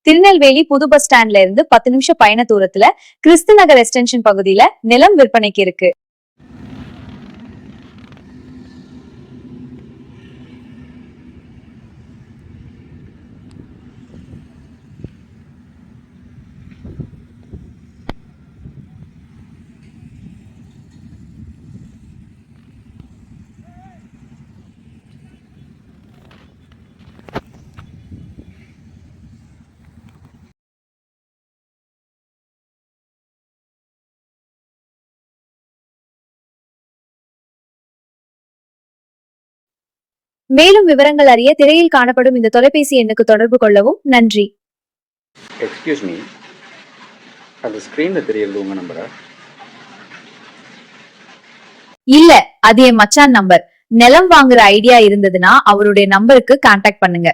திருநெல்வேலி புது பஸ் ஸ்டாண்ட்ல இருந்து 10 நிமிஷம் பயண தூரத்துல கிறிஸ்து நகர் எக்ஸ்டென்ஷன் பகுதியில நிலம் விற்பனைக்கு இருக்கு. மேலும் விவரங்கள் அறிய திரையில் காணப்படும் இந்த தொலைபேசி எண்ணுக்கு தொடர்பு கொள்ளவும். நன்றி. எக்ஸ்கியூஸ் மீ, அந்த ஸ்கிரீன்ல தெரியறது உங்க நம்பரா? இல்ல, அது என் மச்சான் நம்பர். நிலம் வாங்குற ஐடியா இருந்ததுன்னா அவருடைய நம்பருக்கு கான்டாக்ட் பண்ணுங்க.